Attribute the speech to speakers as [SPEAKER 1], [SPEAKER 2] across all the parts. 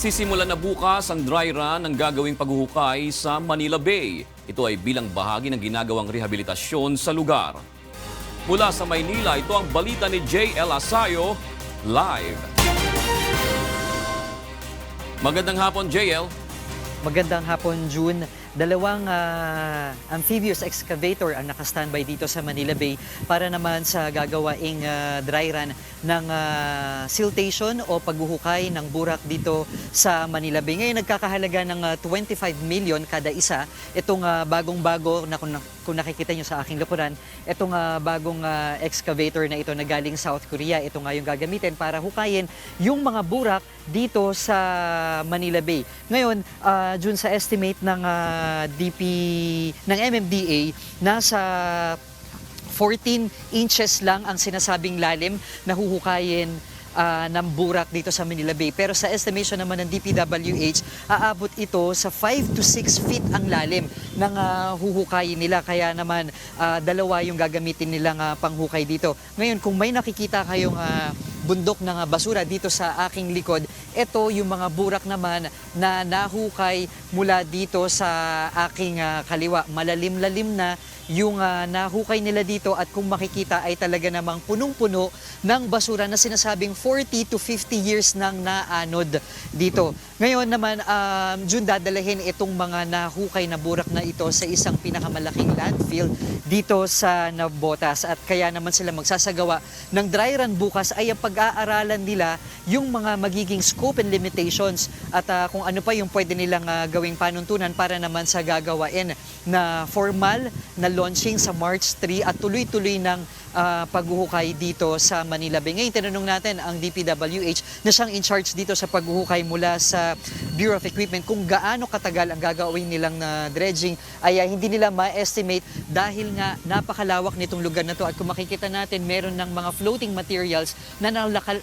[SPEAKER 1] Sisimulan na bukas ang dry run ng gagawing paghuhukay sa Manila Bay. Ito ay bilang bahagi ng ginagawang rehabilitasyon sa lugar. Mula sa Maynila, ito ang balita ni JL Asayo, live. Magandang hapon, JL.
[SPEAKER 2] Magandang hapon, June. Dalawang amphibious excavator ang naka-standby dito sa Manila Bay para naman sa gagawaing dry run ng siltation o paghuhukay ng burak dito sa Manila Bay. Ngayon nagkakahalaga ng 25 million kada isa. Itong bagong-bago na kung nakikita nyo sa aking lapuran, itong bagong excavator na ito na galing South Korea, ito nga yung gagamitin para hukayin yung mga burak dito sa Manila Bay. Ngayon, June, sa estimate ng MMDA, nasa 14 inches lang ang sinasabing lalim na huhukayin ng burak dito sa Manila Bay. Pero sa estimation naman ng DPWH, aabot ito sa 5 to 6 feet ang lalim ng huhukayin nila. Kaya naman dalawa yung gagamitin nilang panghukay dito. Ngayon, kung may nakikita kayong bundok ng basura dito sa aking likod, ito yung mga burak naman na nahukay mula dito sa aking kaliwa. Malalim-lalim na yung nahukay nila dito at kung makikita ay talaga namang punong-puno ng basura na sinasabing 40 to 50 years nang naanod dito. Ngayon naman, June, dadalahin itong mga nahukay na burak na ito sa isang pinakamalaking landfill dito sa Navotas at kaya naman sila magsasagawa ng dry run bukas ay ang pag-aaralan nila yung mga magiging scope and limitations at kung ano pa yung pwede nilang gawing panuntunan para naman sa gagawain na formal na launching sa March 3 at tuloy-tuloy ng paghuhukay dito sa Manila Bay. Ngayon, tinanong natin ang DPWH na siyang in charge dito sa paghuhukay mula sa Bureau of Equipment kung gaano katagal ang gagawin nilang dredging ay hindi nila ma-estimate dahil nga napakalawak nitong lugar na to at kung makikita natin meron ng mga floating materials na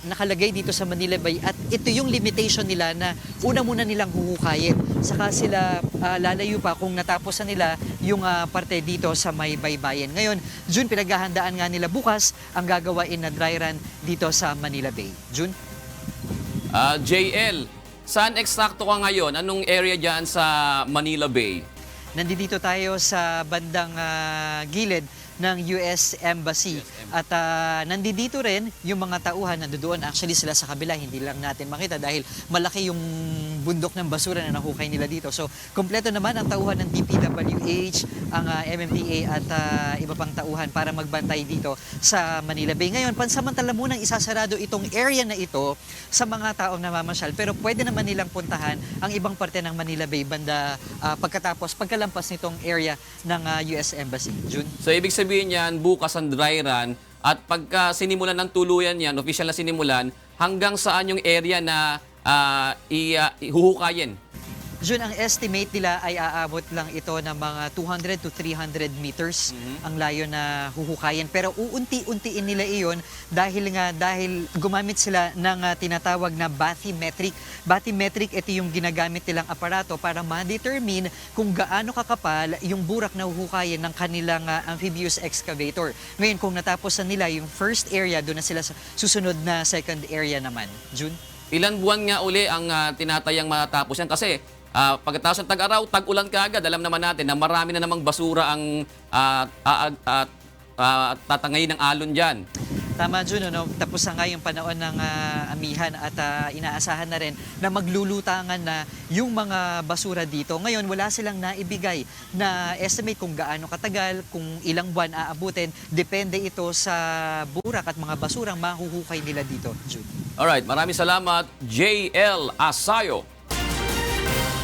[SPEAKER 2] nakalagay dito sa Manila Bay at ito yung limitation nila na una muna nilang huhukayin. Saka sila lalayo pa kung natapos na nila yung parte dito sa may baybayin. Ngayon, June, pinaghahandaan nga nila bukas ang gagawain na dry run dito sa Manila Bay. June?
[SPEAKER 1] JL, saan eksakto ka ngayon? Anong area dyan sa Manila Bay?
[SPEAKER 2] Nandito tayo sa bandang gilid ng US Embassy. At nandito rin yung mga tauhan na doon. Actually sila sa kabila, hindi lang natin makita dahil malaki yung bundok ng basura na nahukay nila dito. So, kompleto naman ang tauhan ng DPWH, ang MMDA at iba pang tauhan para magbantay dito sa Manila Bay. Ngayon, pansamantala munang isasarado itong area na ito sa mga taong namamasyal. Pero pwede naman nilang puntahan ang ibang parte ng Manila Bay banda pagkalampas nitong area ng US Embassy. June?
[SPEAKER 1] So, ibig sabihin yan, bukas ang dry run at pagka sinimulan ng tuluyan yan, official na sinimulan, hanggang saan yung area na ihuhukayin?
[SPEAKER 2] June, ang estimate nila ay aabot lang ito ng mga 200 to 300 meters ang layo na huhukayin. Pero uunti-untiin nila iyon dahil gumamit sila ng tinatawag na bathymetric. Bathymetric, ito yung ginagamit nilang aparato para ma-determine kung gaano kakapal yung burak na huhukayin ng kanilang amphibious excavator. Ngayon, kung natapos na nila yung first area, doon na sila sa susunod na second area naman. June?
[SPEAKER 1] Ilan buwan nga uli ang tinatayang matapos yan? Kasi pagkatapos ng tag-araw, tag-ulan kaagad, alam naman natin na marami na namang basura ang tatangayin ng alon dyan.
[SPEAKER 2] Tama, June, no? Tapos na nga yung panahon ng amihan at inaasahan na rin na maglulutangan na yung mga basura dito. Ngayon, wala silang naibigay na estimate kung gaano katagal, kung ilang buwan aabutin. Depende ito sa burak at mga basurang mahuhukay nila dito, June.
[SPEAKER 1] Alright, maraming salamat, JL Asayo.